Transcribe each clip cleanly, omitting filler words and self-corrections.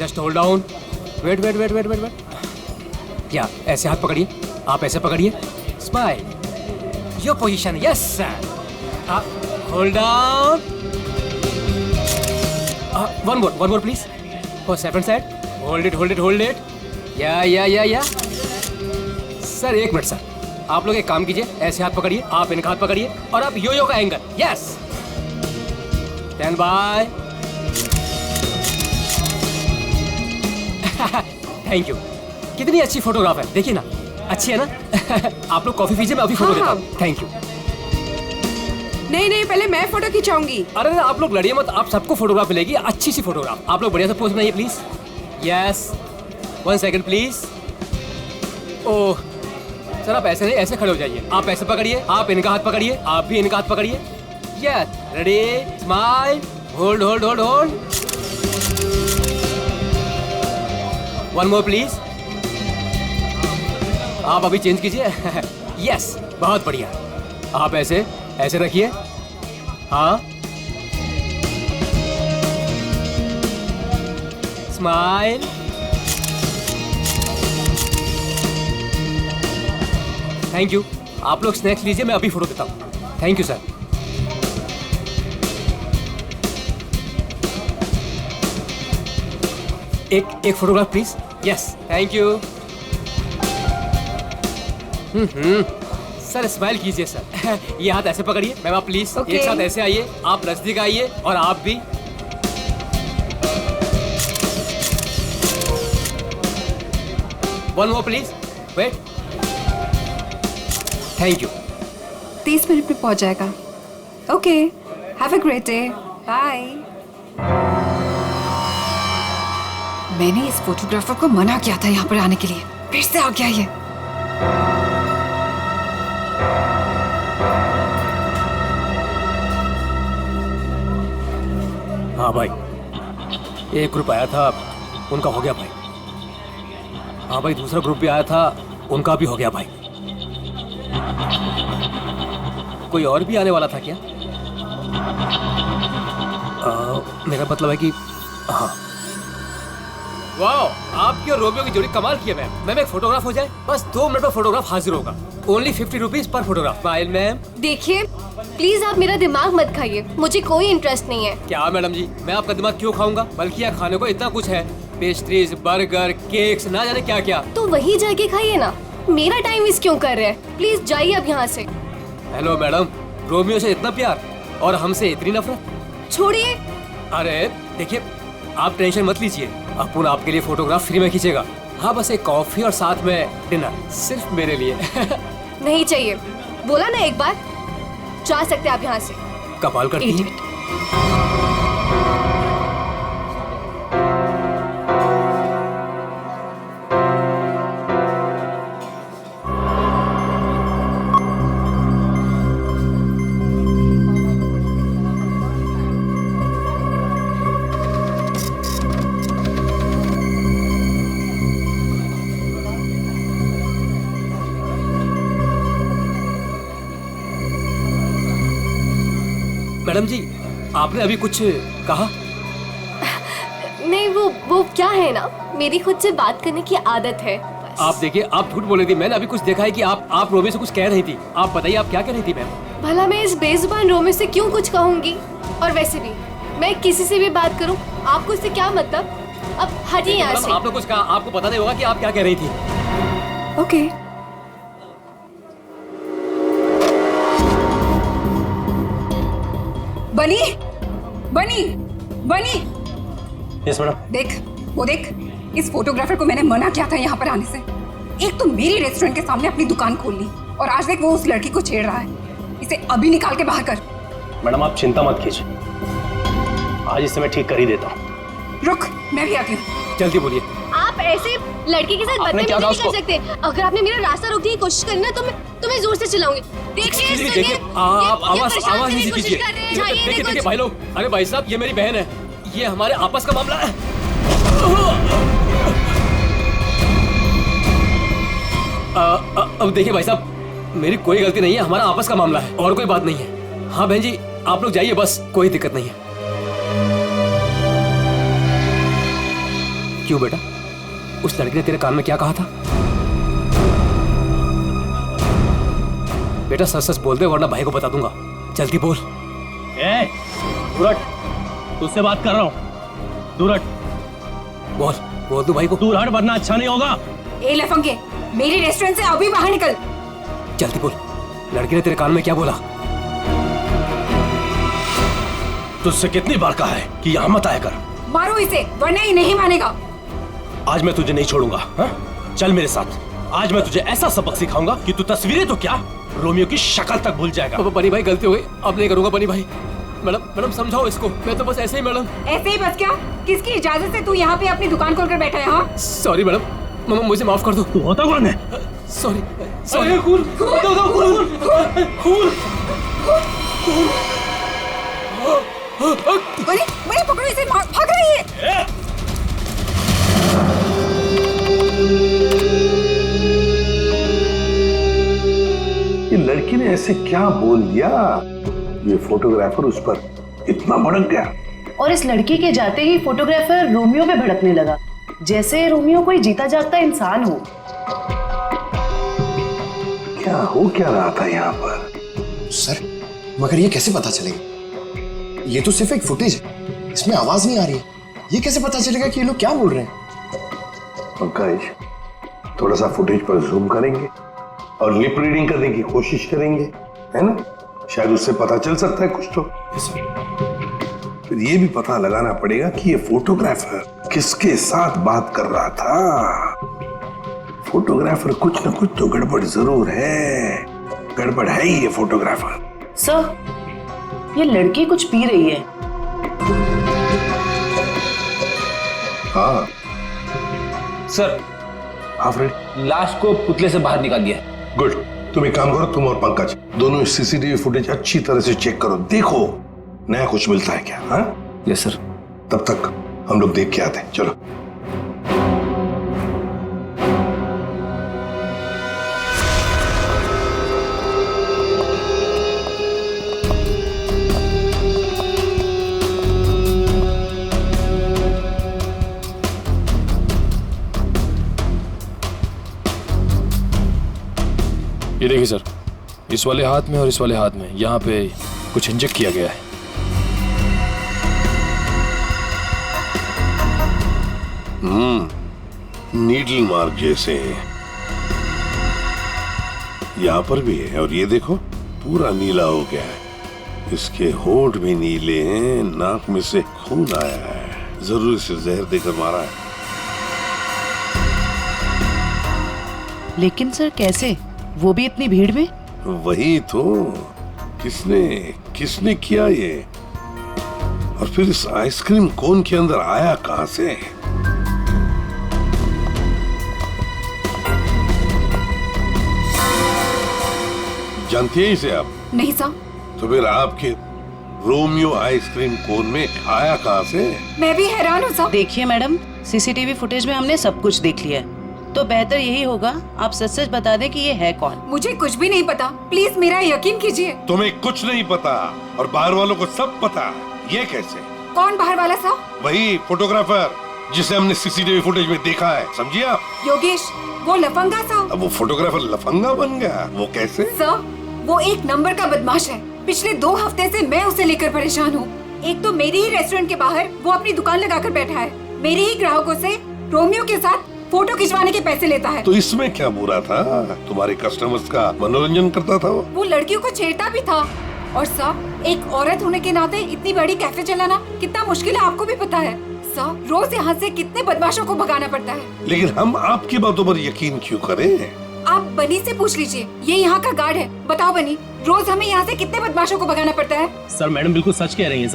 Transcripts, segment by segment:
Just hold down, wait wait wait wait wait wait, या ऐसे हाथ पकड़िए, आप ऐसे पकड़िए, smile, your position, yes sir, hold down, one more please, for second side, hold it hold it hold it, या sir एक minute sir, आप लोग एक काम कीजिए, ऐसे हाथ पकड़िए, आप इनका हाथ पकड़िए और आप यो का angle, yes, stand by, thank you. कितनी अच्छी फोटोग्राफ है, देखिए ना, अच्छी है ना। आप लोग कॉफी पीजिए, मैं अभी फोटो देता हूँ। Thank you. नहीं, पहले मैं फोटो खिंचाऊंगी। अरे आप लोग लड़िए मत, आप सबको फोटोग्राफ मिलेगी, अच्छी सी फोटोग्राफ। आप लोग बढ़िया से पोज बनाइए please. Yes, 1 second please. Oh sir, आप ऐसे नहीं, ऐसे खड़े हो जाइए, आप ऐसे पकड़िए, आप इनका हाथ पकड़िए, आप भी इनका हाथ पकड़िए। Yes, ready, smile, hold hold hold hold, one more please. आप अभी चेंज कीजिए। यस, बहुत बढ़िया। आप ऐसे ऐसे रखिए, हाँ, स्माइल, थैंक यू। आप लोग स्नैक्स लीजिए, मैं अभी फोटो देता हूँ। Thank you sir. एक photograph please. Yes, thank you. Sir smile कीजिए सर। ये हाथ ऐसे पकड़िए, मैम आप प्लीज एक साथ ऐसे आइए, आप नजदीक आइए और आप भी। One more please, wait, thank you. 30 minute में पहुंच जाएगा। Okay, have a great day, bye. मैंने इस फोटोग्राफर को मना किया था यहाँ पर आने के लिए, फिर से आ गया ये। हाँ भाई, एक ग्रुप आया था, उनका हो गया भाई। हाँ भाई, दूसरा ग्रुप भी आया था, उनका भी हो गया भाई। कोई और भी आने वाला था क्या? मेरा मतलब है कि हाँ। वाह, आपकी और रोमियो की जोड़ी कमाल की है मैम। मैम एक फोटोग्राफ हो जाए, बस 2 मिनट में फोटोग्राफ हाजिर होगा। Only 50 rupees per photograph. Smile ma'am. देखिए प्लीज आप मेरा दिमाग मत खाइए, मुझे कोई इंटरेस्ट नहीं है। क्या मैडम जी, मैं आपका दिमाग क्यों खाऊंगा? बल्कि यहाँ खाने को इतना कुछ है, पेस्ट्रीज, बर्गर, केक्स, ना जाने क्या क्या। तो वहीं जाके खाइए ना, मेरा टाइम वेस्ट क्यों कर रहे हैं? प्लीज जाइए अब यहाँ से। हेलो मैडम, रोमियो से इतना प्यार और हमसे इतनी नफरत। छोड़िए। अरे देखिए, आप टेंशन मत लीजिए, अपुन आपके लिए फोटोग्राफ फ्री में खींचेगा। हाँ, बस एक कॉफी और साथ में डिनर, सिर्फ मेरे लिए। नहीं चाहिए, बोला ना एक बार। जा सकते आप यहाँ से। कमाल करती है। मैडम जी, आपने अभी कुछ कहा? नहीं, वो क्या है ना, मेरी खुद से बात करने की आदत है बस। आप देखिए, आप झूठ बोल रही थी। मैंने अभी कुछ देखा है कि आप रोमियो से कुछ कह रही थी। आप बताइए, आप क्या कह रही थी मैम? भला मैं इस बेजुबान रोमियो से क्यों कुछ कहूँगी? और वैसे भी मैं किसी से भी बात करूँ, आपको इससे क्या मतलब? अब हटिए यहाँ से। आपने कुछ कहा, आपको पता नहीं होगा कि आप क्या कह रही थी। ओके। बनी बनी बनी, यस मैडम। देख, वो देख, इस फोटोग्राफर को मैंने मना किया था यहाँ पर आने से। एक तो मेरी रेस्टोरेंट के सामने अपनी दुकान खोल ली, और आज देख वो उस लड़की को छेड़ रहा है। इसे अभी निकाल के बाहर कर। मैडम आप चिंता मत कीजिए, आज इसे मैं ठीक कर ही देता हूँ। रुक, मैं भी आती हूँ। जल्दी बोलिए। आप ऐसे लड़के के साथ बदतमीजी नहीं कर सकते। अगर आपने मेरा रास्ता रोकने की कोशिश करी ना, तो मैं जोर से चिल्लाऊंगी। देखिए, देखिए, आप आवाज नहीं कीजिए। देखिए भाई लोग, अरे भाई साहब, ये मेरी बहन है, ये हमारे आपस का मामला है। अब देखिए भाई साहब, मेरी कोई गलती नहीं है, हमारा आपस का मामला है और कोई बात नहीं है। हाँ बहन जी, आप लोग जाइए, बस कोई दिक्कत नहीं है। क्यों बेटा? उस लड़की ने तेरे कान में क्या कहा था? बेटा सच सच बोल दे वरना भाई को बता दूंगा। जल्दी बोल। ए, दूर हट, तुझसे बात कर रहा हूँ। दूर हट। बोल बोल दो भाई को। दूर हट वरना अच्छा नहीं होगा। ए लफंगे, मेरी रेस्टोरेंट से अभी बाहर निकल। जल्दी बोल, लड़की ने तेरे कान में क्या बोला? तुझसे कितनी बार कहा है कि यहाँ मत आया कर। मारो इसे वरना ये नहीं मानेगा। आज मैं तुझे नहीं छोड़ूंगा। हाँ? चल मेरे साथ। आज मैं तुझे ऐसा सबक सिखाऊंगा कि तू तस्वीरें तो क्या, रोमियो की शक्ल तक भूल जाएगा। बनी भाई गलती हो गई, अब नहीं करूंगा बनी भाई। मैडम समझाओ इसको। मैं तो बस ऐसे ही मैडम। ऐसे ही बस क्या? किसकी इजाजत से तू यहाँ पे अपनी दुकान खोलकर बैठा है? हाँ सॉरी मैडम, मामा मुझे माफ कर दो। तू होता कौन है? Sorry sorry. खून बनी बनी पकड़ो इसे, भाग रही है। ये लड़की ने ऐसे क्या बोल दिया? ये फोटोग्राफर उस पर इतना भड़क गया। और इस लड़की के जाते ही फोटोग्राफर रोमियो पे भड़कने लगा, जैसे रोमियो कोई जीता जागता इंसान हो। क्या रहा था यहाँ पर? सर, मगर ये कैसे पता चलेगा? ये तो सिर्फ एक फुटेज है, इसमें आवाज नहीं आ रही है। ये कैसे पता चलेगा कि ये लोग क्या बोल रहे हैं? पंकज, थोड़ा सा फुटेज पर जूम करेंगे और लिप रीडिंग करने की कोशिश करेंगे, है ना? शायद उससे पता चल सकता है कुछ तो। फिर ये भी पता लगाना पड़ेगा कि ये फोटोग्राफर किसके साथ बात कर रहा था। फोटोग्राफर कुछ ना कुछ तो गड़बड़ जरूर है। गड़बड़ है ही ये फोटोग्राफर। सर, ये लड़की कुछ पी रही है। हाँ सर, लाश को पुतले से बाहर निकाल दिया। गुड। तुम एक काम करो, तुम और पंकज दोनों सीसीटीवी फुटेज अच्छी तरह से चेक करो, देखो नया कुछ मिलता है क्या। हाँ यस सर। तब तक हम लोग देख के आते हैं। चलो। ये देखिए सर, इस वाले हाथ में और इस वाले हाथ में यहाँ पे कुछ इंजेक्ट किया गया है। नीडल मार्क जैसे हैं। यहाँ पर भी है और ये देखो पूरा नीला हो गया है। इसके होंठ भी नीले हैं, नाक में से खून आया है। जरूर इसे जहर देकर मारा है। लेकिन सर कैसे, वो भी इतनी भीड़ में? वही तो, किसने किया ये? और फिर इस आइसक्रीम कोन के अंदर आया कहां से? जानती है इसे आप? नहीं सर। तो फिर आपके रोमियो आइसक्रीम कोन में आया कहां से? मैं भी हैरान हूँ सर। देखिए मैडम, सीसीटीवी फुटेज में हमने सब कुछ देख लिया है, तो बेहतर यही होगा आप सच सच बता दें कि ये है कौन। मुझे कुछ भी नहीं पता, प्लीज मेरा यकीन कीजिए। तुम्हें कुछ नहीं पता और बाहर वालों को सब पता। ये कैसे? कौन बाहर वाला सर? वही फोटोग्राफर जिसे हमने सीसीटीवी फुटेज में देखा है, समझिए आप? योगेश, वो लफंगा सर। अब वो फोटोग्राफर लफंगा बन गया? वो कैसे? सर, वो एक नंबर का बदमाश है। पिछले 2 हफ्ते से मैं उसे लेकर परेशान हूँ। एक तो मेरे ही रेस्टोरेंट के बाहर वो अपनी दुकान लगाकर बैठा है, मेरे ही ग्राहकों से रोमियो के साथ फोटो खिंचवाने के पैसे लेता है। तो इसमें क्या बुरा था? तुम्हारे कस्टमर्स का मनोरंजन करता था वो लड़कियों को छेड़ता भी था। और सर, एक औरत होने के नाते इतनी बड़ी कैफे चलाना कितना मुश्किल है, आपको भी पता है। सर, रोज यहाँ से कितने बदमाशों को भगाना पड़ता है। लेकिन हम आपकी बातों पर यकीन क्यों करें? आप बनी से पूछ लीजिए, ये यहाँ का गार्ड है। बताओ बनी, रोज हमें यहाँ से कितने बदमाशों को भगाना पड़ता है? सर मैडम बिल्कुल सच कह रही हैं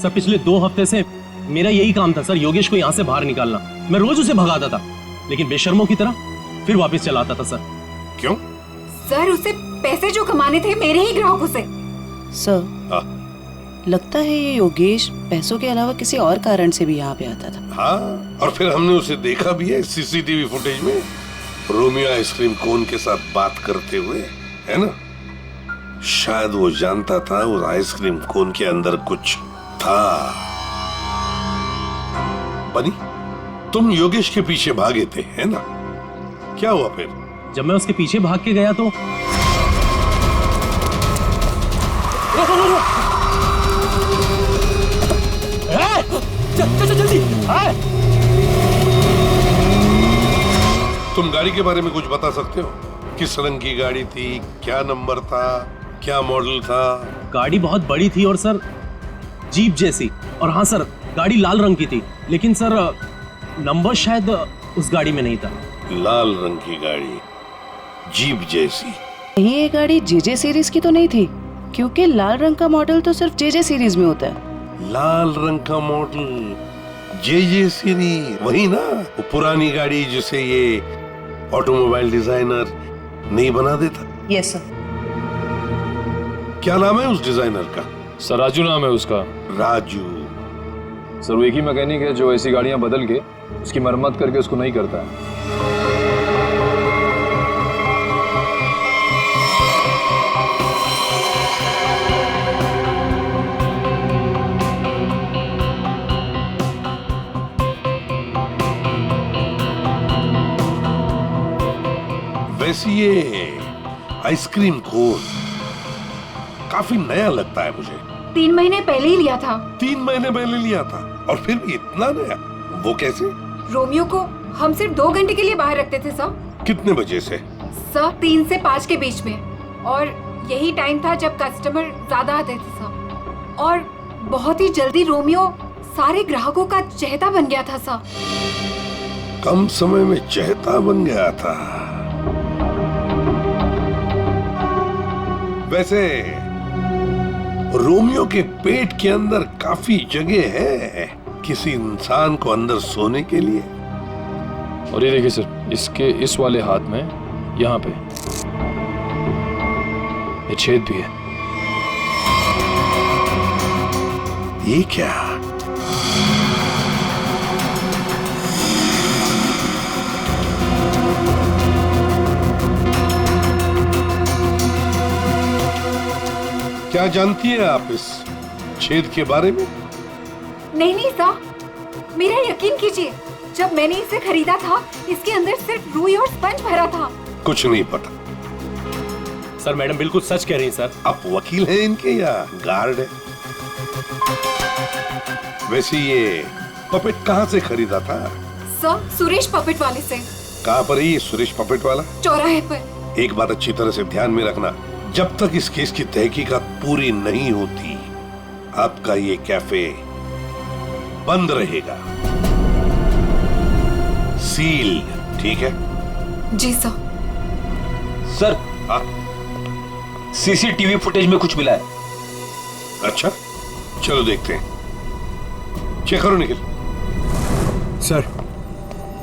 सर। पिछले 2 हफ्ते से मेरा यही काम था सर, योगेश को यहाँ से बाहर निकालना। मैं रोज उसे भगाता था, लेकिन बेशर्मों की तरह फिर वापस चलाता था सर। क्यों? सर, उसे पैसे जो कमाने थे मेरे ही ग्राहकों से। सर, लगता है ये योगेश पैसों के अलावा किसी और कारण से भी यहाँ पे आता था। हाँ, और फिर हमने उसे देखा भी है सीसीटीवी फुटेज में, रोमियो आइसक्रीम कोन के साथ बात करते हुए, है ना? शायद वो जानता था उस आइसक्रीम कोन के अंदर कुछ था। बनी, तुम योगेश के पीछे भागे थे, है ना? क्या हुआ फिर? जब मैं उसके पीछे भाग के गया तो चल जल्दी। तुम गाड़ी के बारे में कुछ बता सकते हो? किस रंग की गाड़ी थी, क्या नंबर था, क्या मॉडल था? गाड़ी बहुत बड़ी थी और सर जीप जैसी। और हाँ सर, गाड़ी लाल रंग की थी, लेकिन सर नंबर शायद उस गाड़ी में नहीं था। लाल रंग की गाड़ी, जीप जैसी। ये गाड़ी जेजे सीरीज की तो नहीं थी, क्योंकि लाल रंग का मॉडल तो सिर्फ जेजे सीरीज में होता है। लाल रंग का मॉडल, जे सीरीज, वही ना? वो पुरानी गाड़ी जिसे ये ऑटोमोबाइल डिजाइनर नहीं बना देता। Yes sir. क्या नाम है उस डिजाइनर का? सर राजू नाम है उसका। राजू। सर वो एक ही मैकेनिक है जो ऐसी गाड़ियां बदल के उसकी मरम्मत करके उसको नहीं करता है। वैसे ये आइसक्रीम कोन काफी नया लगता है मुझे। 3 महीने पहले ही लिया था। 3 महीने पहले लिया था और फिर भी इतना नया? वो कैसे? रोमियो को हम सिर्फ 2 घंटे के लिए बाहर रखते थे सर। कितने बजे से? सर 3 से 5 के बीच में, और यही टाइम था जब कस्टमर ज्यादा आते थे सर। और बहुत ही जल्दी रोमियो सारे ग्राहकों का चहेता बन गया था सर। कम समय में चहेता बन गया था। वैसे रोमियो के पेट के अंदर काफी जगह है किसी इंसान को अंदर सोने के लिए। और ये देखिए सर, इसके इस वाले हाथ में यहाँ पे ये छेद भी है। ये क्या? क्या जानती है आप इस छेद के बारे में? नहीं सर, मेरा यकीन कीजिए, जब मैंने इसे खरीदा था इसके अंदर सिर्फ रुई और स्पंज भरा था। कुछ नहीं पता। सर मैडम बिल्कुल सच कह रही हैं सर। आप वकील हैं इनके या गार्ड है? वैसे ये पपेट कहाँ से खरीदा था? सर सुरेश पपेट वाले से। कहाँ पर है ये सुरेश पपेट वाला? चौराहे पर। एक बात अच्छी तरह से ध्यान में रखना, जब तक इस केस की तहकीकात पूरी नहीं होती आपका ये कैफे बंद रहेगा, सील, ठीक है? जी सर। सर हाँ? सीसीटीवी फुटेज में कुछ मिला है। अच्छा, चलो देखते हैं। चेक करो निखिल। सर।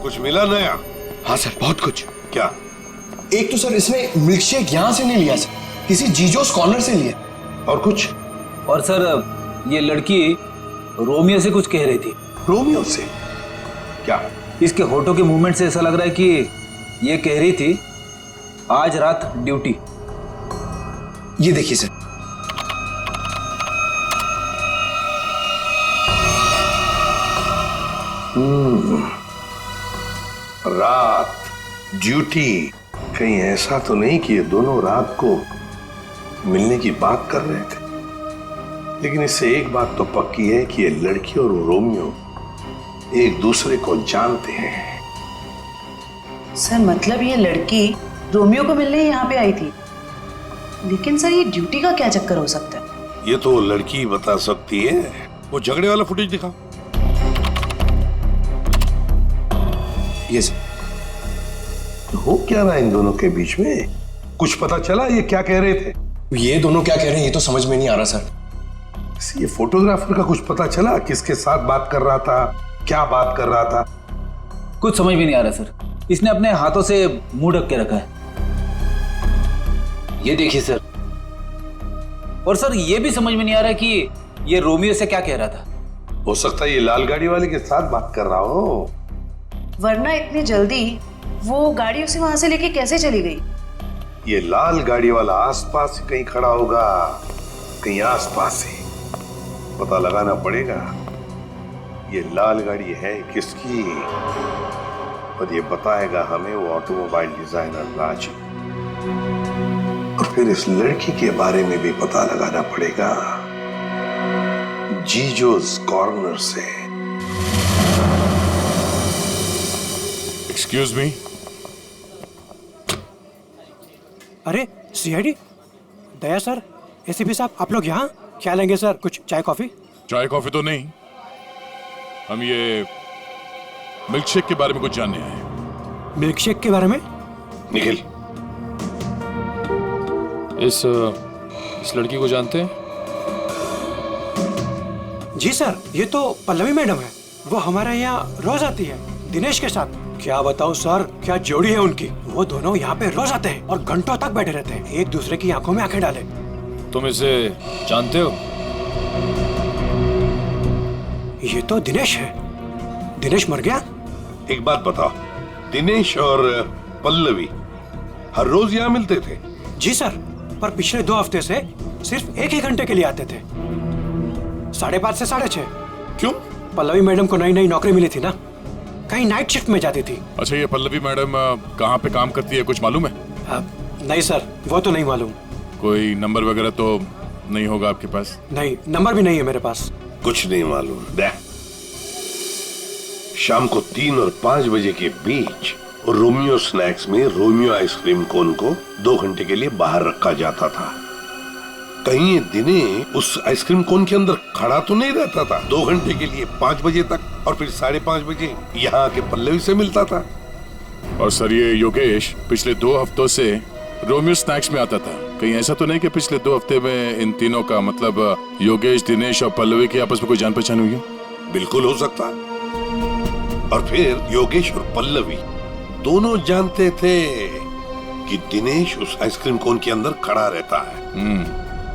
कुछ मिला नया? हाँ सर, बहुत कुछ। क्या? एक तो सर इसने मिल्क शेक यहां से नहीं लिया सर, किसी जीजोस कॉर्नर से लिया। और कुछ? और सर ये लड़की रोमियो से कुछ कह रही थी। रोमियो से? क्या? इसके होठों के मूवमेंट से ऐसा लग रहा है कि ये कह रही थी आज रात ड्यूटी। ये देखिए सर। रात ड्यूटी, कहीं ऐसा तो नहीं कि ये दोनों रात को मिलने की बात कर रहे थे? लेकिन इससे एक बात तो पक्की है कि ये लड़की और रोमियो एक दूसरे को जानते हैं। सर मतलब ये लड़की रोमियो को मिलने यहाँ पे आई थी, लेकिन सर ये ड्यूटी का क्या चक्कर हो सकता है? ये तो वो लड़की बता सकती है। वो झगड़े वाला फुटेज दिखाओ। ये सर। तो हो क्या रहा इन दोनों के बीच में? कुछ पता चला ये क्या कह रहे थे? ये दोनों क्या कह रहे हैं ये तो समझ में नहीं आ रहा सर। ये फोटोग्राफर का कुछ पता चला? किसके साथ बात कर रहा था, क्या बात कर रहा था? कुछ समझ में नहीं आ रहा सर। इसने अपने हाथों से मुंह ढक के रखा है। ये देखिए सर। और सर ये भी समझ में नहीं आ रहा कि ये रोमियो से क्या कह रहा था। हो सकता है ये लाल गाड़ी वाले के साथ बात कर रहा हो। वरना इतनी जल्दी वो गाड़ी उसे वहां से लेके कैसे चली गई? ये लाल गाड़ी वाला आसपास ही कहीं खड़ा होगा, कहीं आसपास ही। पता लगाना पड़ेगा। ये लाल गाड़ी है किसकी, और ये बताएगा हमें वो ऑटोमोबाइल डिजाइनर राज। और फिर इस लड़की के बारे में भी पता लगाना पड़ेगा, जीजोस कॉर्नर से। Excuse me. अरे सीआईडी दया सर, एसीपी साहब, आप लोग यहाँ क्या लेंगे सर? कुछ चाय कॉफी? चाय कॉफी तो नहीं, हम ये मिल्क शेक के बारे में कुछ जानने आए। मिल्क शेक के बारे में? निखिल, इस लड़की को जानते हैं? जी सर, ये तो पल्लवी मैडम है। वो हमारे यहाँ रोज आती है दिनेश के साथ। क्या बताऊं सर, क्या जोड़ी है उनकी। वो दोनों यहाँ पे रोज आते हैं और घंटों तक बैठे रहते हैं, एक दूसरे की आंखों में आंखें डाले। तुम इसे जानते हो? ये तो दिनेश है। दिनेश मर गया? एक बात बताओ, दिनेश और पल्लवी हर रोज यहाँ मिलते थे? जी सर, पर पिछले 2 हफ्ते से सिर्फ 1 ही घंटे के लिए आते थे, 5:30 से 6:30। क्यों? पल्लवी मैडम को नई नई नौकरी मिली थी ना, कहीं नाइट शिफ्ट में जाती थी। अच्छा, ये पल्लवी मैडम कहाँ पे काम करती है, कुछ मालूम है? नहीं सर, वो तो नहीं मालूम। कोई नंबर वगैरह तो नहीं होगा आपके पास? नहीं, नंबर भी नहीं है मेरे पास। कुछ नहीं मालूम। देख, शाम को 3 और 5 बजे के बीच रोमियो स्नैक्स में रोमियो आइसक्रीम कोन को 2 घंटे के लिए बाहर रखा जाता था। कहीं ये दिनेश उस आइसक्रीम कोन के अंदर खड़ा तो नहीं रहता था 2 घंटे के लिए 5 बजे तक, और फिर 5:30 बजे यहाँ आके पल्लवी से मिलता था। और सर, ये योगेश पिछले 2 हफ्तों से रोमियो स्नैक्स में आता था। कहीं ऐसा तो नहीं कि पिछले 2 हफ्ते में इन तीनों का, मतलब योगेश, दिनेश और पल्लवी की आपस में कोई जान पहचान हुई है? बिल्कुल हो सकता। और फिर योगेश और पल्लवी दोनों जानते थे कि दिनेश उस आइसक्रीम कोन के अंदर खड़ा रहता है।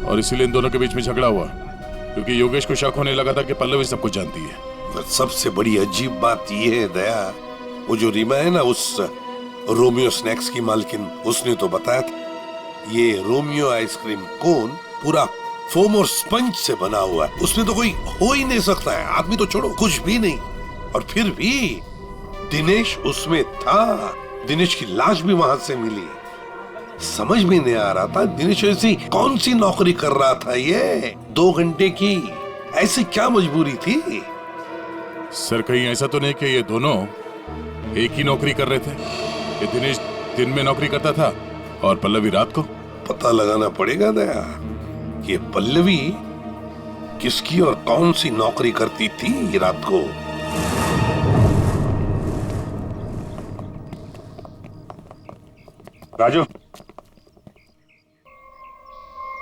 और इसीलिए इन दोनों के बीच में झगड़ा हुआ, क्योंकि योगेश को शक होने लगा था कि पल्लवी सब कुछ जानती है। पर सबसे बड़ी अजीब बात यह है दया, वो जो रीमा है ना, उस रोमियो स्नैक्स की मालकिन, उसने तो बताया था ये रोमियो आइसक्रीम कोन पूरा फोम और स्पंज से बना हुआ है, उसमें तो कोई हो ही नहीं सकता है, आदमी तो छोड़ो, कुछ भी नहीं। और फिर भी दिनेश उसमें था, दिनेश की लाश भी वहां से मिली। समझ में नहीं आ रहा था दिनेश ऐसी कौन सी नौकरी कर रहा था, ये 2 घंटे की ऐसी क्या मजबूरी थी? सर, कहीं ऐसा तो नहीं कि ये दोनों एक ही नौकरी कर रहे थे? ये दिनेश दिन में नौकरी करता था और पल्लवी रात को? पता लगाना पड़ेगा दया कि पल्लवी किसकी और कौन सी नौकरी करती थी रात को। राजू,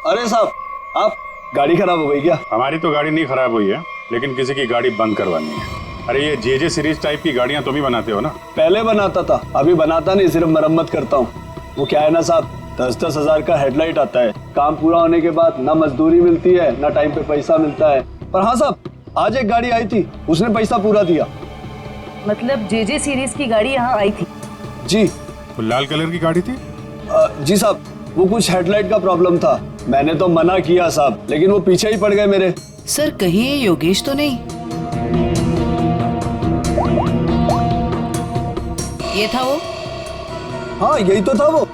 अरे साहब, आप गाड़ी खराब हो गई क्या? हमारी तो गाड़ी नहीं खराब हुई है, लेकिन किसी की गाड़ी बंद करवानी है। अरे ये जे सीरीज टाइप की गाड़ियां तुम ही बनाते हो ना? पहले बनाता था, अभी बनाता नहीं, सिर्फ मरम्मत करता हूँ। वो क्या है ना साहब, 10-10 हजार का हेडलाइट आता है, काम पूरा होने के बाद ना मजदूरी मिलती है ना टाइम पे पैसा मिलता है। पर हाँ साहब, आज एक गाड़ी आई थी, उसने पैसा पूरा दिया। मतलब जे सीरीज की गाड़ी यहाँ आई थी? जी। वो लाल कलर की गाड़ी थी? जी साहब, वो कुछ हेडलाइट का प्रॉब्लम था, मैंने तो मना किया साहब, लेकिन वो पीछे ही पड़ गए मेरे। सर, कहीं ये योगेश तो नहीं? ये था वो? हाँ, यही तो था वो।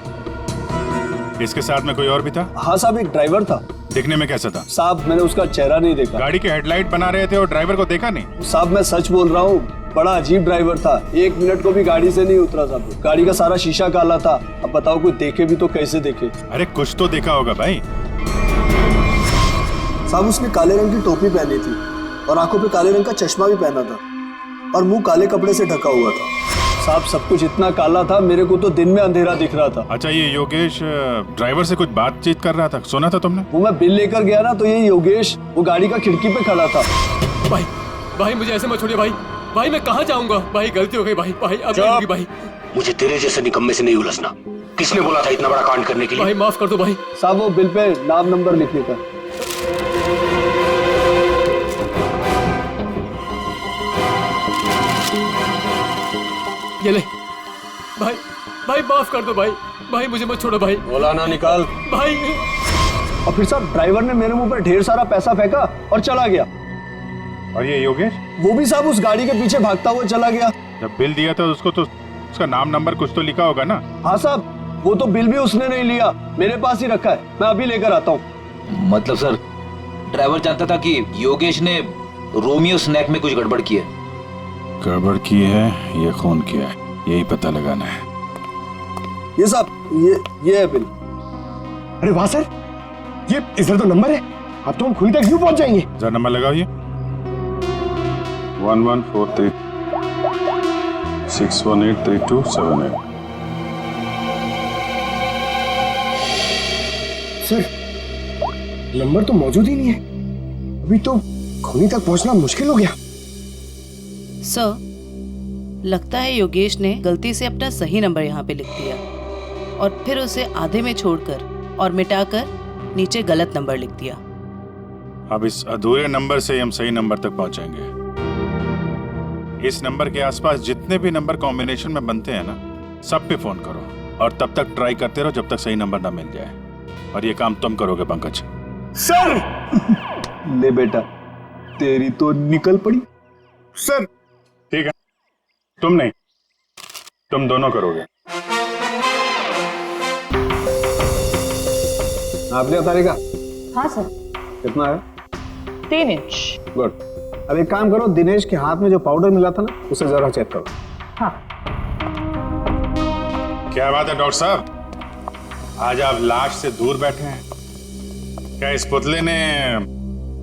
इसके साथ में कोई और भी था? हाँ साहब, एक ड्राइवर था। दिखने में कैसा था? साहब, मैंने उसका चेहरा नहीं देखा। गाड़ी के हेडलाइट बना रहे थे और ड्राइवर को देखा नहीं? साहब, मैं सच बोल रहा हूँ, बड़ा अजीब ड्राइवर था, 1 मिनट को भी गाड़ी से नहीं उतरा साहब। गाड़ी का सारा शीशा काला था। अब बताओ, कोई देखे भी तो कैसे देखे? अरे कुछ तो देखा होगा भाई। साहब, उसने काले रंग की टोपी पहनी थी और आंखों पे काले रंग का चश्मा भी पहना था और मुंह काले कपड़े से ढका हुआ था। साहब, सब कुछ इतना काला था, मेरे को तो दिन में अंधेरा दिख रहा था। अच्छा, ये योगेश ड्राइवर से कुछ बातचीत कर रहा था, सुना था तुमने? वो मैं बिल लेकर गया ना, तो ये योगेश वो गाड़ी का खिड़की पे खड़ा था। भाई मुझे ऐसे मत छोड़िए भाई मैं कहाँ जाऊंगा? भाई गलती हो गई भाई अब नहीं होगी भाई। मुझे तेरे जैसे निकम्मे से नहीं उलझना। किसने बोला था इतना बड़ा कांड करने के लिए? भाई माफ कर दो भाई। साहब, वो बिल पे नाम नंबर लिखने का। ये ले भाई माफ कर दो भाई मुझे मत छोड़ो भाई। बोला ना, निकाल भाई। और फिर साहब, ड्राइवर ने मेरे मुंह पर ढेर सारा पैसा फेंका और चला गया। और ये योगेश? वो भी साहब उस गाड़ी के पीछे भागता हुआ चला गया। जब बिल दिया था उसको तो उसका नाम नंबर कुछ तो लिखा होगा ना? हाँ साहब, वो तो बिल भी उसने नहीं लिया, मेरे पास ही रखा है, मैं अभी लेकर आता हूँ। मतलब सर, ड्राइवर जानता था कि योगेश ने रोमियो स्नैक में कुछ गड़बड़ की है। गड़बड़ की है, ये खून किया है, यही पता लगाना है। ये साहब, ये है बिल। अरे वाह सर, ये इधर तो नंबर है, अब तो हम खुद तक यूं पहुंच जाएंगे। जरा नंबर लगाओ ये 1143 6183278। सर नंबर तो मौजूद ही नहीं है, अभी तो खूनी तक पहुंचना मुश्किल हो गया। सर, लगता है योगेश ने गलती से अपना सही नंबर यहाँ पे लिख दिया और फिर उसे आधे में छोड़कर और मिटाकर नीचे गलत नंबर लिख दिया। अब इस अधूरे नंबर से हम सही नंबर तक पहुंचेंगे। इस नंबर के आसपास जितने भी नंबर कॉम्बिनेशन में बनते हैं ना, सब पे फोन करो और तब तक ट्राई करते रहो जब तक सही नंबर ना मिल जाए। और ये काम तुम करोगे पंकज। सर ले बेटा, तेरी तो निकल पड़ी। सर ठीक है, तुम नहीं, तुम दोनों करोगे। आप लिया तारिका? हाँ सर। कितना है? 3 इंच। गुड। अब एक काम करो, दिनेश के हाथ में जो पाउडर मिला था ना, उसे जरा चेक करो। हाँ। क्या बात है डॉक्टर साहब, आज आप लाश से दूर बैठे हैं। क्या इस पुतले ने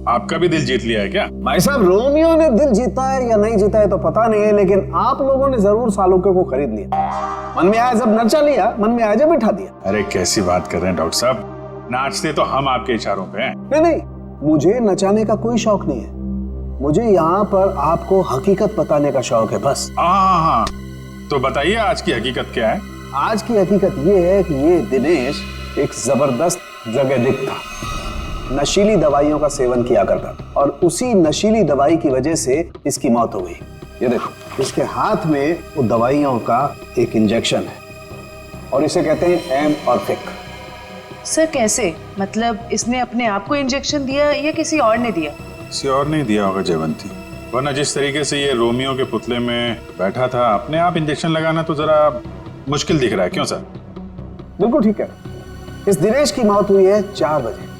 आपका भी दिल जीत लिया है क्या? भाई साहब, रोमियो ने दिल जीता है या नहीं जीता है तो पता नहीं है, लेकिन आप लोगों ने जरूर सालुके को खरीद लिया। मन में आया जब नचा लिया, मन में आया जब बिठा दिया। अरे कैसी बात कर रहे हैं डॉक्टर साहब, नाचते तो हम आपके इशारों पे हैं। नहीं नहीं, मुझे नचाने का कोई शौक नहीं है, मुझे यहाँ पर आपको हकीकत बताने का शौक है बस। हाँ, तो बताइए आज की हकीकत क्या है? आज की हकीकत ये है कि ये दिनेश एक जबरदस्त ड्रग एडिक्ट था, नशीली दवाइयों का सेवन किया करता था और उसी नशीली दवाई की वजह से इसकी मौत हो गई। ये देखो, इसके हाथ में वो दवाइयों का एक इंजेक्शन है और इसे कहते हैं एमऑर्फिक। सर कैसे? मतलब इसने अपने आप को इंजेक्शन दिया या किसी और ने दिया? किसी और नहीं दिया होगा जयवंती, वरना जिस तरीके से ये रोमियो के पुतले में बैठा था, अपने आप इंजेक्शन लगाना तो जरा मुश्किल दिख रहा है। क्यों सर? बिल्कुल ठीक है। इस दिनेश की मौत हुई है 4 बजे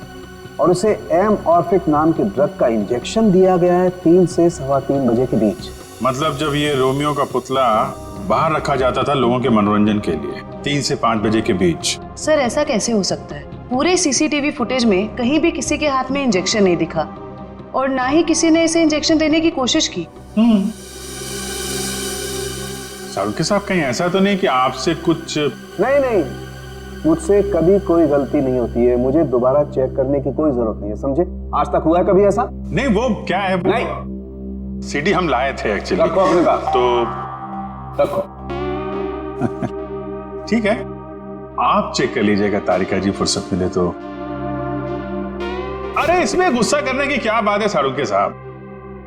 और उसे एमऑर्फिक नाम के ड्रग का इंजेक्शन दिया गया है 3 से 3:15 बजे के बीच। मतलब जब ये रोमियो का पुतला बाहर रखा जाता था लोगों के मनोरंजन के लिए, 3 से 5 बजे के बीच। सर ऐसा कैसे हो सकता है? पूरे सीसीटीवी फुटेज में कहीं भी किसी के हाथ में इंजेक्शन नहीं दिखा और ना ही किसी ने इसे इंजेक्शन देने की कोशिश की। सालुके साहब, कहीं ऐसा तो नहीं कि आपसे कुछ? नहीं, मुझसे कभी कोई गलती नहीं होती है, मुझे दोबारा चेक करने की कोई जरूरत नहीं है, समझे? आज तक हुआ है कभी ऐसा? नहीं, वो क्या है? नहीं, सीडी हम लाए थे एक्चुअली। रखो अपने पास। तो रखो। ठीक है, आप चेक कर लीजिएगा तारिका जी, फुर्सत मिले तो। अरे इसमें गुस्सा करने की क्या बात है सालुके साहब,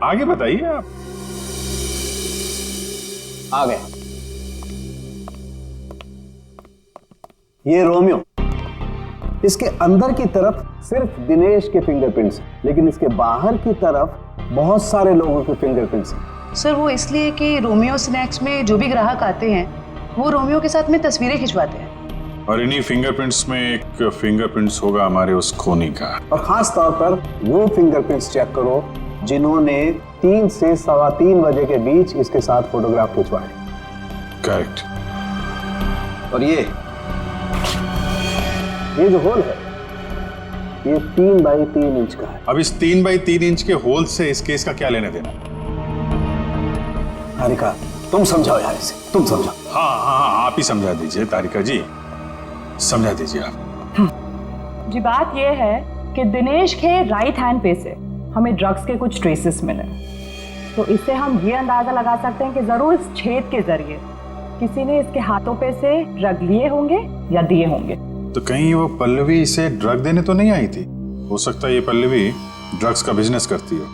आगे बताइए आप। आ गए। ये रोमियो, इसके अंदर की तरफ सिर्फ दिनेश के फिंगरप्रिंट्स, लेकिन इसके बाहर की तरफ बहुत सारे लोगों के फिंगरप्रिंट्स हैं। सर वो इसलिए कि रोमियो स्नैक्स में जो भी ग्राहक आते हैं वो रोमियो के साथ में तस्वीरें खिंचवाते हैं और इन्हीं फिंगरप्रिंट्स में एक फिंगरप्रिंट्स होगा हमारे उस खूनी का। और खास तौर पर वो फिंगरप्रिंट्स चेक करो जिन्होंने 3 से 3:15 बजे के बीच इसके साथ फोटोग्राफ खिंचवाए। करेक्ट। और ये जो होल है ये 3 बाई 3 इंच का है। अब इस 3 बाई 3 इंच के होल से इस केस का क्या लेना देना? तारिका, तुम समझाओ यार इसे, तुम समझाओ। हाँ, आप ही समझा दीजिए तारिका जी, समझा दीजिए आप। जी बात यह है कि दिनेश के राइट हैंड पे से हमें ड्रग्स के कुछ ट्रेसेस मिले, तो इससे हम ये अंदाजा लगा सकते हैं कि जरूर इस छेद के जरिए किसी ने इसके हाथों पे से ड्रग लिए होंगे या दिए होंगे। तो कहीं वो पल्लवी इसे ड्रग देने तो नहीं आई थी? हो सकता है ये पल्लवी ड्रग्स का बिजनेस करती हो।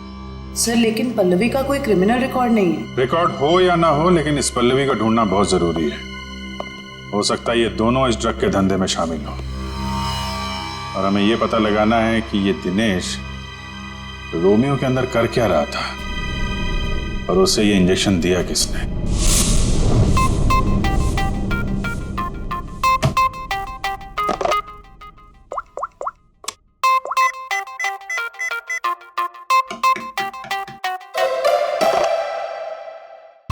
सर लेकिन पल्लवी का कोई क्रिमिनल रिकॉर्ड नहीं है। रिकॉर्ड हो या ना हो, लेकिन इस पल्लवी को ढूंढना बहुत जरूरी है। हो सकता है ये दोनों इस ड्रग के धंधे में शामिल हो और हमें ये पता लगाना है कि ये दिनेश रोमियो के अंदर कर क्या रहा था। और उसे ये इंजेक्शन दिया किसने?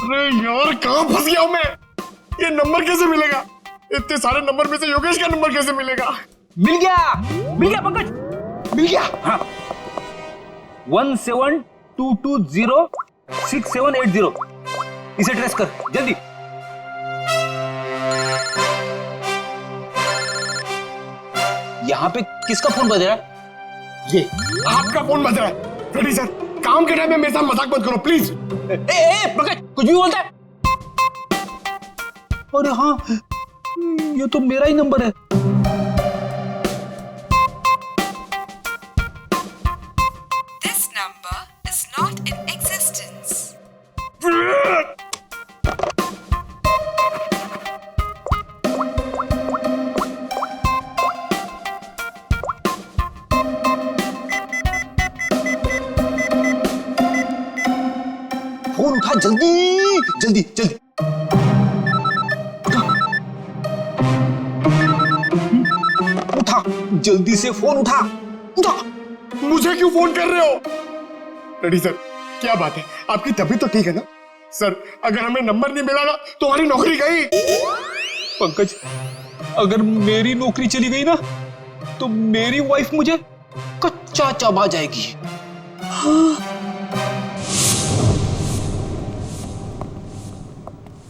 अरे यार कहाँ फंस गया हूं मैं? ये नंबर कैसे मिलेगा? इतने सारे नंबर में से योगेश का नंबर कैसे मिलेगा? मिल गया पंकज, मिल गया। हाँ 17220670, इसे ट्रेस कर जल्दी। यहाँ पे किसका फोन बज रहा है? ये आपका फोन बज रहा है। फ्रेडी सर, काम के टाइम में मेरे साथ मजाक मत करो प्लीज। पंकज कुछ भी बोलता है। अरे हाँ, ये तो मेरा ही नंबर है। This number is not in existence. Phone उठा जल्दी जल्दी जल्दी। उठा जल्दी से फोन उठा। मुझे क्यों फोन कर रहे हो? रेडी सर, क्या बात है? आपकी तबीयत तो ठीक है ना? सर, अगर हमें नंबर नहीं मिला ना तो हमारी नौकरी गई। पंकज, अगर मेरी नौकरी चली गई ना तो मेरी वाइफ मुझे कच्चा चबा जाएगी।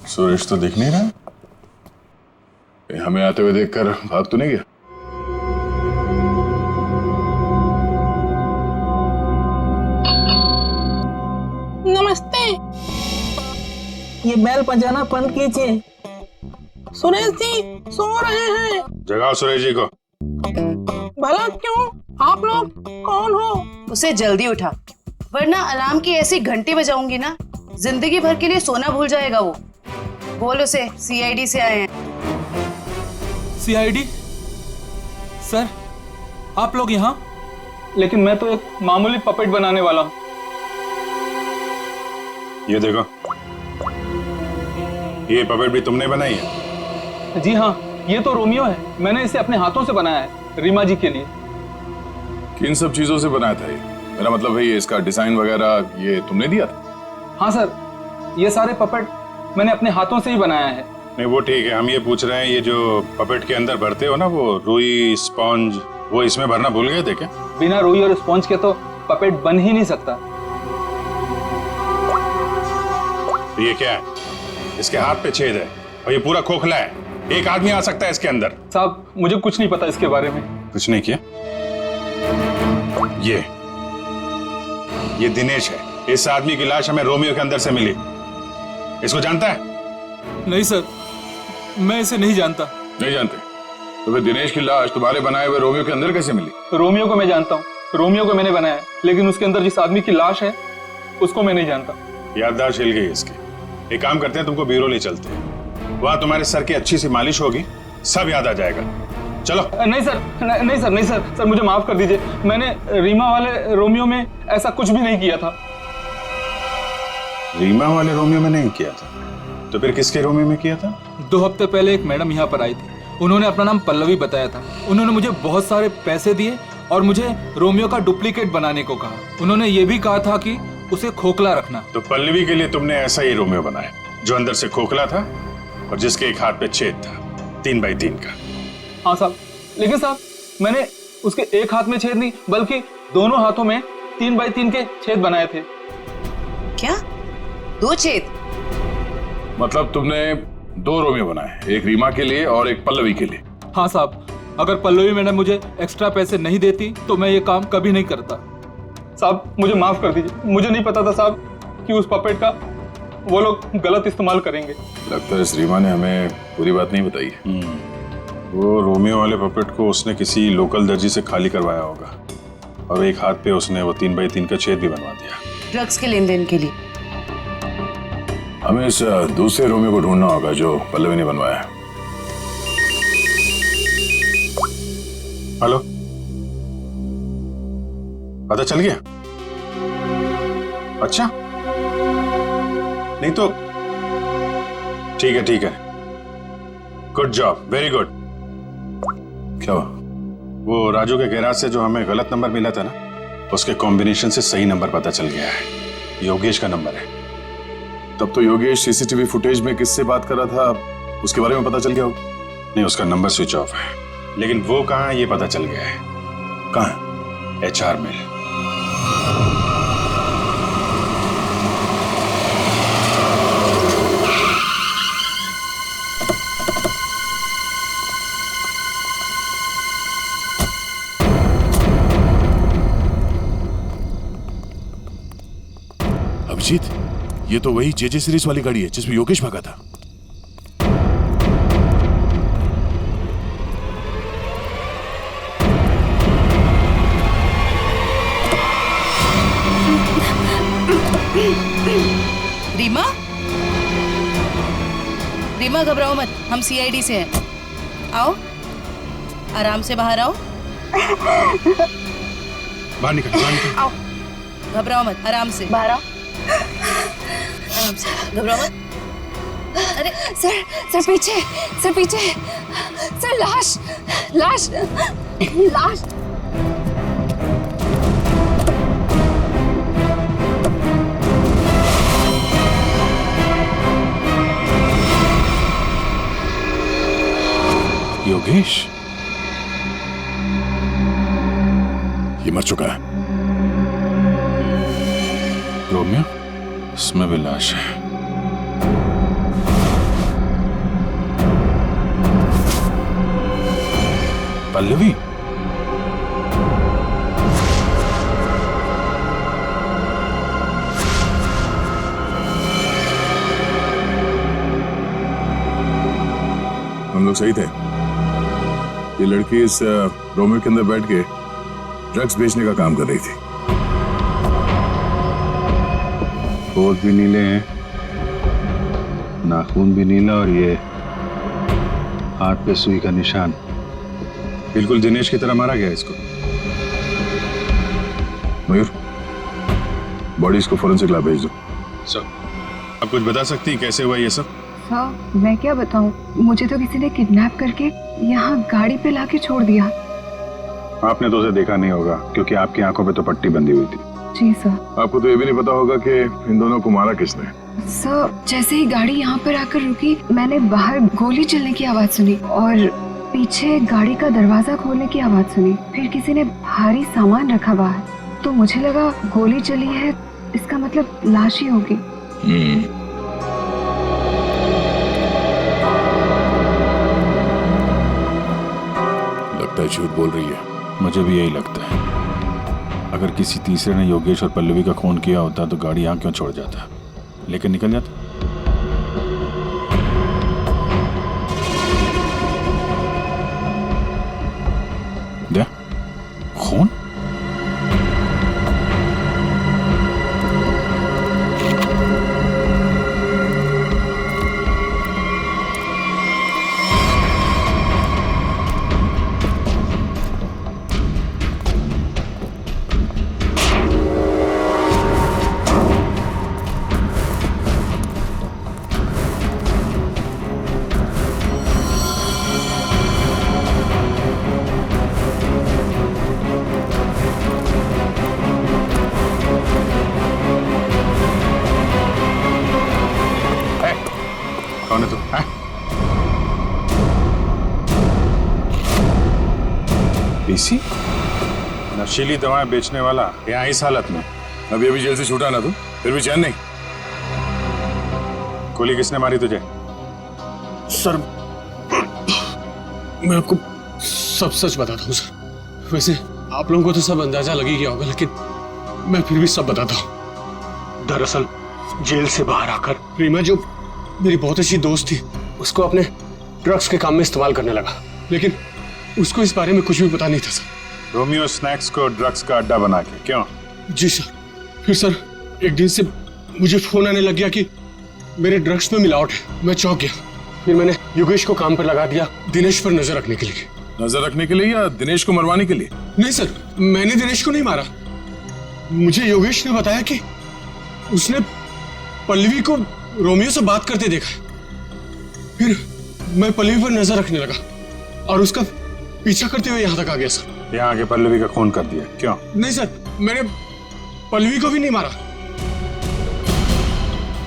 सुरेश तो दिख नहीं रहा। हमें आते हुए देखकर भाग तो नहीं गया? नमस्ते, ये बैल बजाना बंद कीजिए। सुरेश जी सो रहे हैं। जगाओ सुरेश जी को। भला क्यों? आप लोग कौन हो? उसे जल्दी उठा, वरना अलार्म की ऐसी घंटी बजाऊंगी ना, जिंदगी भर के लिए सोना भूल जाएगा वो। बोल उसे सीआईडी से आए हैं। सीआईडी? सर, आप लोग यहाँ? लेकिन मैं तो एक मामूली पपेट बनाने वाला हूँ। ये देखो, ये पपेट भी तुमने बनाई है? जी हाँ, ये तो रोमियो है। मैंने इसे अपने हाथों से बनाया है, रीमा जी के लिए। किन सब चीजों से बनाया था ये? मेरा मतलब है ये इसका डिजाइन वगैरह ये तुमने दिया था? हाँ सर, ये सारे पपेट मैंने अपने हाथों से ही बनाया है। नहीं वो ठीक है, हम ये पूछ रहे हैं ये जो पपेट के अंदर भरते हो ना, वो रुई स्पॉन्ज, वो इसमें भरना भूल गए थे क्या? बिना रुई और स्पॉन्ज के तो पपेट बन ही नहीं सकता। तो ये क्या है? इसके हाथ पे छेद है और ये पूरा खोखला है। एक आदमी आ सकता है इसके अंदर। साहब, मुझे कुछ नहीं पता इसके बारे में। कुछ नहीं किया? ये दिनेश है। इस आदमी की लाश हमें रोमियो के अंदर से मिली। इसको जानता है? नहीं सर, मैं इसे नहीं जानता। नहीं जानते? तो फिर दिनेश की लाश तुम्हारे बनाए हुए रोमियो के अंदर कैसे मिली? रोमियो को मैं जानता हूँ, रोमियो को मैंने बनाया है, लेकिन उसके अंदर जिस आदमी की लाश है उसको मैं नहीं जानता। याददाश्त हिल गई इसकी। एक काम करते हैं, तुमको ब्यूरो ले चलते हैं। वहां तुम्हारे सर की अच्छी सी मालिश होगी, सब याद आ जाएगा। चलो। नहीं सर, नहीं सर, नहीं सर, सर मुझे माफ कर दीजिए। मैंने रीमा वाले रोमियो में ऐसा कुछ भी नहीं किया था। रीमा वाले रोमियो में नहीं किया था? तो फिर किसके रोमियो में किया था? 2 हफ्ते पहले एक मैडम यहाँ पर आई थी। उन्होंने अपना नाम पल्लवी बताया था। उन्होंने मुझे बहुत सारे पैसे दिए और मुझे रोमियो का डुप्लीकेट बनाने को कहा। उन्होंने ये भी कहा था कि उसे खोखला रखना। तो पल्लवी के लिए तुमने ऐसा ही रोमियो बनाया जो अंदर से खोखला था और जिसके एक हाथ पे छेद था, 3 बाई 3 का। हाँ साहब, लेकिन साहब मैंने उसके एक हाथ में छेद नहीं बल्कि दोनों हाथों में 3 बाई 3 के छेद बनाए थे। क्या? 2 छेद? मतलब तुमने 2 रोमियो बनाए, एक रीमा के लिए और एक पल्लवी के लिए? हाँ साहब, अगर पल्लवी मैडम मुझे एक्स्ट्रा पैसे नहीं देती तो मैं ये काम कभी नहीं करता। साहब मुझे माफ कर दीजिए, मुझे नहीं पता था साहब कि उस पपेट का वो लोग गलत इस्तेमाल करेंगे। लगता है इस रीमा ने हमें पूरी बात नहीं बताई है। वो रोमियो वाले पपेट को उसने किसी लोकल दर्जी से खाली करवाया होगा और एक हाथ पे उसने वो 3 बाई 3 का छेद भी बनवा दिया। ड्रग्स के लेन देन के लिए। हमें इस दूसरे रोमियो को ढूंढना होगा जो पल्लवी ने बनवाया है। हेलो, पता चल गया? अच्छा, नहीं तो ठीक है, गुड जॉब, वेरी गुड। क्या हुआ? वो राजू के गैराज से जो हमें गलत नंबर मिला था ना, उसके कॉम्बिनेशन से सही नंबर पता चल गया है। योगेश का नंबर है। तब तो योगेश सीसीटीवी फुटेज में किससे बात कर रहा था उसके बारे में पता चल गया होगा। नहीं, उसका नंबर स्विच ऑफ है, लेकिन वो कहाँ है ये पता चल गया है। कहाँ? HR mail. अभिजीत, ये तो वही JJ सीरीज वाली गाड़ी है जिसमें योगेश भागा था। रीमा, रीमा घबराओ मत, हम CID से हैं। आओ, आराम से बाहर आओ। बाहर निकल। आओ, घबराओ मत, आराम से बाहर आओ। आराम से, घबराओ मत। अरे सर पीछे, सर लाश। योगेश ये मर चुका है। रोमियो, इसमें भी लाश है। पल्लवी, हम लोग सही थे। ये लड़की इस रोमियो के अंदर बैठ के ड्रग्स बेचने का काम कर रही थी। होठ भी नीले हैं, नाखून भी नीला, और ये हाथ पे सुई का निशान। बिल्कुल दिनेश की तरह मारा गया इसको। मयूर, बॉडी इसको फोरेंसिक लैब भेज दो। सर, आप कुछ बता सकती हैं कैसे हुआ ये सब? सर, मैं क्या बताऊं, मुझे तो किसी ने किडनैप करके यहाँ गाड़ी पे लाके छोड़ दिया। आपने तो उसे देखा नहीं होगा क्योंकि आपकी आंखों पे तो पट्टी बंधी हुई थी। जी सर। आपको तो ये भी नहीं पता होगा कि इन दोनों को मारा किसने। सर, जैसे ही गाड़ी यहाँ पर आकर रुकी, मैंने बाहर गोली चलने की आवाज सुनी और पीछे गाड़ी का दरवाजा खोलने की आवाज सुनी। फिर किसी ने भारी सामान रखा बाहर, तो मुझे लगा गोली चली है, इसका मतलब लाश ही होगी। लगता है झूठ बोल रही है। मुझे भी यही लगता है। अगर किसी तीसरे ने योगेश और पल्लवी का खून किया होता तो गाड़ी यहाँ क्यों छोड़ जाता, लेकिन निकल जाता। दे खून। कौन है तू? पीसी, नशीली दवाएं बेचने वाला यहाँ इस हालत में। अभी अभी जेल से छूटा ना तू, फिर भी चैन नहीं। गोली किसने मारी तुझे? सर, मैं आपको सब सच बताता हूँ सर। वैसे आप लोगों को तो सब अंदाजा लग ही गया होगा, लेकिन मैं फिर भी सब बताता हूँ। दरअसल जेल से बाहर आकर रीमा, जो मेरी बहुत अच्छी दोस्त थी, उसको अपने ड्रग्स के काम में इस्तेमाल करने लगा, लेकिन उसको इस बारे में कुछ भी पता नहीं था सर। रोमियो स्नैक्स को ड्रग्स का अड्डा बना के? क्यों? जी सर। फिर सर, एक दिन से मुझे फोन आने लग गया कि मेरे ड्रग्स में मिलावट है। मैं चौंक गया। फिर मैंने योगेश को काम पर लगा दिया, दिनेश पर नजर रखने के लिए। नजर रखने के लिए या दिनेश को मरवाने के लिए? नहीं सर, मैंने दिनेश को नहीं मारा। मुझे योगेश ने बताया कि उसने पल्लवी को रोमियो से बात करते देखा। फिर मैं पल्लवी पर नजर रखने लगा और उसका पीछा करते हुए यहाँ तक आ गया सर। यहाँ आके पल्लवी का खून कर दिया क्यों? नहीं सर, मैंने पल्लवी को भी नहीं मारा,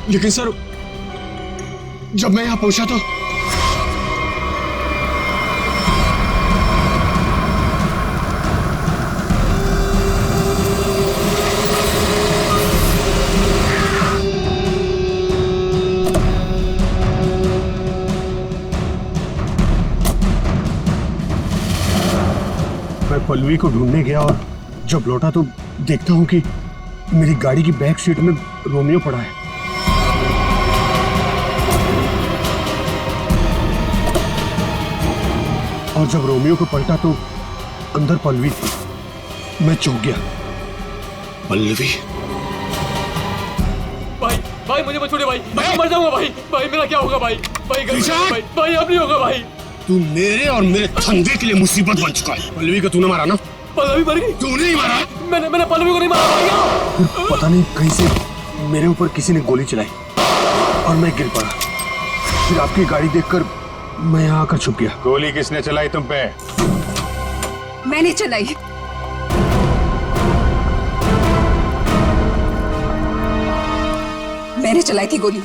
लेकिन सर जब मैं यहाँ पहुंचा तो मैं पल्लवी को ढूंढने गया और जब लौटा तो देखता हूं कि मेरी गाड़ी की बैक सीट में रोमियो पड़ा है। और जब रोमियो को पलटा तो अंदर पल्लवी थी। मैं चौंक गया। पल्लवी? भाई भाई मुझे मत छोड़िए भाई, मैं मर जाऊंगा भाई। भाई मेरा क्या होगा भाई? भाई भाई भाई अब नहीं होगा भाई। तू मेरे और मेरे धंधे के लिए मुसीबत बन चुका है। पल्लवी को तूने मारा ना? पल्लवी मर गई? तूने ही मारा? मैंने पल्लवी को नहीं मारा। फिर पता नहीं कहीं से मेरे ऊपर किसी ने गोली चलाई और मैं गिर पड़ा। फिर आपकी गाड़ी देखकर मैं यहाँ आकर छुप गया। गोली किसने चलाई तुम पे? मैंने चलाई। मैंने चलाई थी गोली।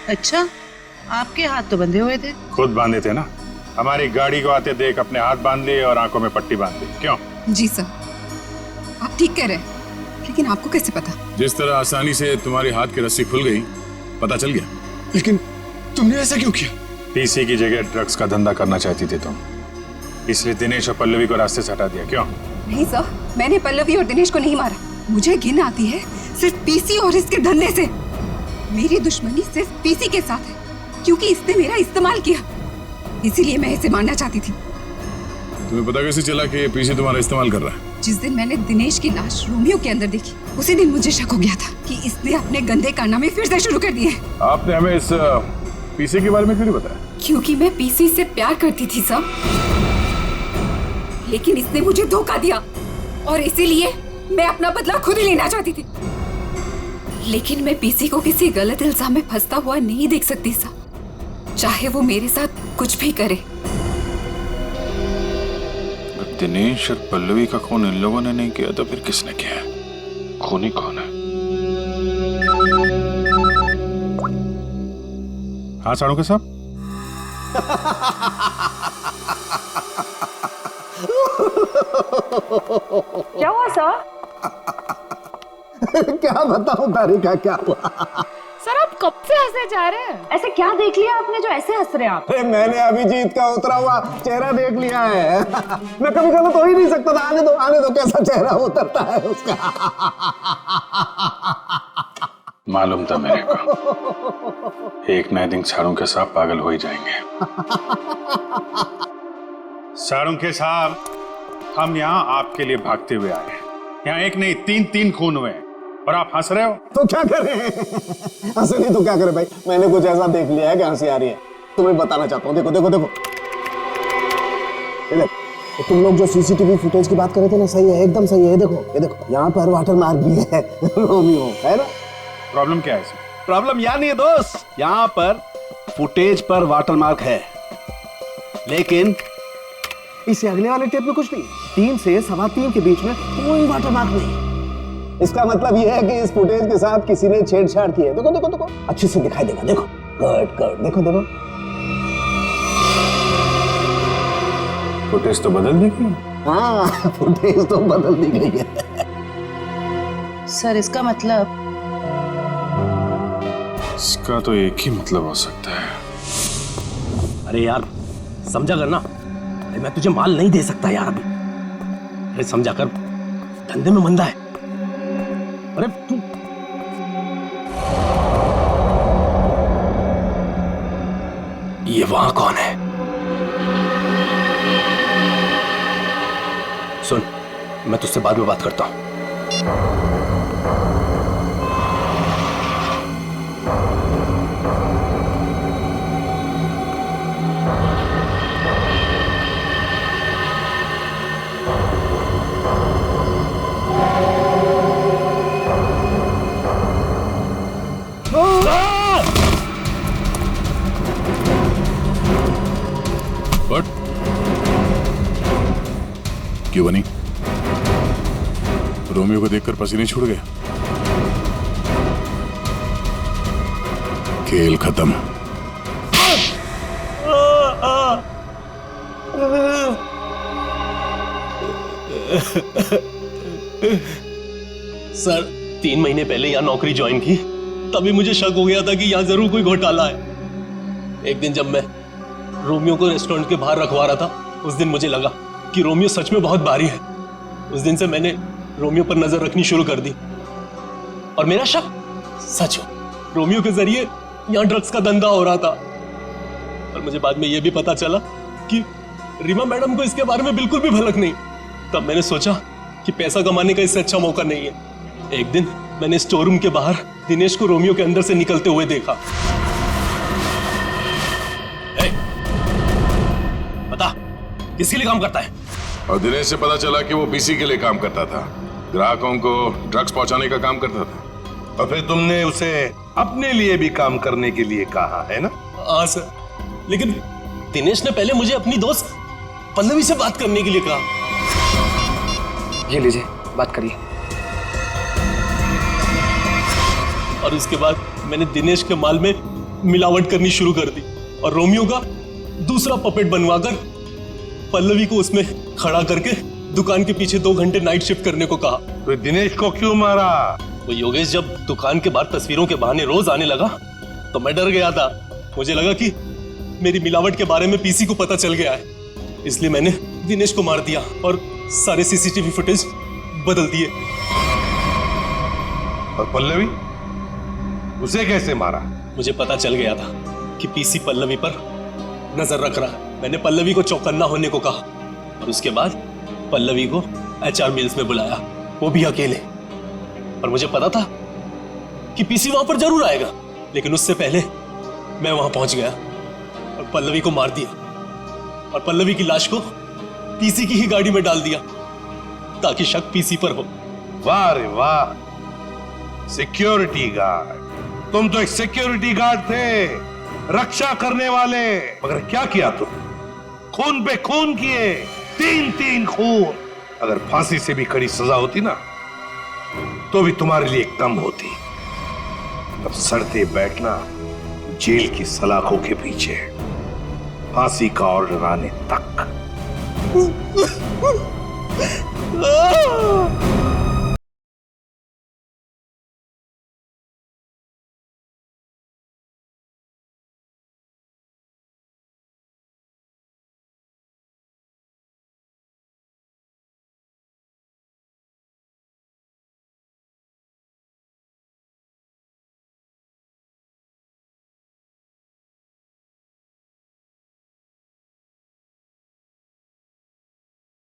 अच्छा, आपके हाथ तो बंधे हुए थे। खुद बांधे थे ना। हमारी गाड़ी को आते देख अपने हाथ बांध लिए और आंखों में पट्टी बांध ली। क्यों? जी सर, आप ठीक कह रहे हैं, लेकिन आपको कैसे पता? जिस तरह आसानी से तुम्हारे हाथ की रस्सी खुल गई, पता चल गया। लेकिन तुमने ऐसा क्यों किया? पीसी की जगह ड्रग्स का धंधा करना चाहती थी तुम, इसलिए दिनेश और पल्लवी को रास्ते से हटा दिया। क्यों? नहीं सर, मैंने पल्लवी और दिनेश को नहीं मारा। मुझे घिन आती है सिर्फ पीसी और इसके धंधे से। मेरी दुश्मनी सिर्फ पीसी के साथ है, क्योंकि इसने मेरा इस्तेमाल किया, इसीलिए मैं इसे मारना चाहती थी। तुम्हें पता कैसे चला कि पीसी तुम्हारा इस्तेमाल कर रहा है? जिस दिन मैंने दिनेश की लाश रोमियो के अंदर देखी, उसी दिन मुझे शक हो गया था कि इसने अपने गंदे कारनामे फिर से शुरू कर दिए। आपने हमें इस पीसी के बारे में क्यों नहीं बताया? क्योंकि मैं पीसी से प्यार करती थी सर, लेकिन इसने मुझे धोखा दिया और इसीलिए मैं अपना बदला खुद ही लेना चाहती थी। लेकिन मैं पीसी को किसी गलत इल्जाम में फंसता हुआ नहीं देख सकती सर, चाहे वो मेरे साथ कुछ भी करे। दिनेश और पल्लवी का खून इन लोगों ने नहीं किया तो फिर किसने किया है? खूनी कौन है? हाँ साड़ू के साहब। क्या हुआ सर? क्या बताऊं तारिका, क्या हुआ? सर आप कब से हंसे जा रहे हैं? ऐसे क्या देख लिया आपने जो ऐसे हंस रहे हैं आप? अरे मैंने अभिजीत का उतरा हुआ चेहरा देख लिया है। मैं कभी गलत हो ही नहीं सकता था। आने दो कैसा चेहरा उतरता है उसका। मालूम था मेरे को, एक नए दिन साड़ू के साहब पागल हो ही जाएंगे। साड़ू के साहब, हम यहाँ आपके लिए भागते हुए आए हैं। यहाँ एक नहीं तीन खून हुए हैं और आप हंस रहे हो। तो क्या करें? हंसे नहीं तो क्या करें भाई? मैंने कुछ ऐसा देख लिया है कि हंसी आ रही है। तुम्हें बताना चाहता हूँ। देखो देखो देखो, तो तुम लोग जो सीसीटीवी फुटेज की बात कर रहे थे ना, सही है, एकदम सही है। ये देखो यहाँ पर वाटर मार्क भी है रोमियो, है ना? प्रॉब्लम क्या है इसमें? प्रॉब्लम यहाँ नहीं है दोस्त, यहाँ पर फुटेज पर वाटर मार्क है, लेकिन इससे अगले वाले टेप में कुछ नहीं। 3 से 3:15 के बीच में कोई वाटर मार्क नहीं। इसका मतलब यह है कि इस फुटेज के साथ किसी ने छेड़छाड़ की है। देखो देखो देखो, अच्छे से दिखाई देगा। देखो कट देखो देखो, फुटेज तो बदल दी गई। हाँ, फुटेज तो बदल दी गई है। सर इसका मतलब? इसका तो एक ही मतलब हो सकता है। अरे यार समझा कर ना, मैं तुझे माल नहीं दे सकता यार अभी। अरे समझा कर, धंधे में मंदा है। अरे तू ये वहां कौन है? सुन, मैं तुझसे बाद में बात करता हूं। बट क्यों बनी? रोमियो को देखकर पसीने छूट गए? खेल खत्म। सर 3 महीने पहले यहाँ नौकरी ज्वाइन की, तभी मुझे शक हो गया था कि यहाँ जरूर कोई घोटाला है। एक दिन जब मैं रोमियो को रेस्टोरेंट के बाहर रखवा रहा था, उस दिन मुझे लगा कि रोमियो सच में बहुत भारी है। उस दिन से मैंने रोमियो पर नजर रखनी शुरू कर दी और मेरा शक सच हो। रोमियो के जरिए यहाँ ड्रग्स का धंधा हो रहा था। और मुझे बाद में यह भी पता चला कि रीमा मैडम को इसके बारे में बिल्कुल भी भनक नहीं। तब मैंने सोचा कि पैसा कमाने का इससे अच्छा मौका नहीं है। एक दिन मैंने स्टोर रूम के बाहर दिनेश को रोमियो के अंदर से निकलते हुए देखा। बता, किसके लिए काम करता है? और दिनेश से पता चला कि वो पीसी के लिए काम करता था, ग्राहकों को ड्रग्स पहुंचाने का काम करता था। और फिर तुमने उसे अपने लिए भी काम करने के लिए कहा है ना? हाँ सर, लेकिन दिनेश ने पहले मुझे अपनी दोस्त पल्लवी से बात करने के लिए कहा। ये लीजिए, बात करिए। और उसके बाद मैंने दिनेश के माल में मिलावट करनी शुरू कर दी और रोमियो का दूसरा पपेट बनवाकर पल्लवी को उसमें खड़ा करके दुकान के पीछे 2 घंटे नाइट शिफ्ट करने को कहा। तो दिनेश को क्यों मारा? वो योगेश जब दुकान के बाहर तस्वीरों के बहाने रोज आने लगा तो मैं डर गया था। मुझे लगा कि मेरी मिलावट के बारे में पीसी को पता चल गया है, इसलिए मैंने दिनेश को मार दिया और सारे सीसीटीवी फुटेज बदल दिए। और पल्लवी, उसे कैसे मारा? मुझे पता चल गया था कि पीसी पल्लवी पर नजर रख रहा है। मैंने पल्लवी को चौकन्ना होने को कहा और उसके बाद पल्लवी को एचआर मिल्स में बुलाया, वो भी अकेले। और मुझे पता था कि पीसी वहां पर जरूर आएगा, लेकिन उससे पहले मैं वहां पहुंच गया और पल्लवी को मार दिया और पल्लवी की लाश को पीसी की ही गाड़ी में डाल दिया ताकि शक पीसी पर हो। वाह रे वाह, सिक्योरिटी गार्ड! तुम तो एक सिक्योरिटी गार्ड थे, रक्षा करने वाले। मगर क्या किया तुम? खून पे खून किए, 3 खून। अगर फांसी से भी कड़ी सजा होती ना, तो भी तुम्हारे लिए कम होती। अब सड़ते बैठना जेल की सलाखों के पीछे, फांसी का ऑर्डर आने तक।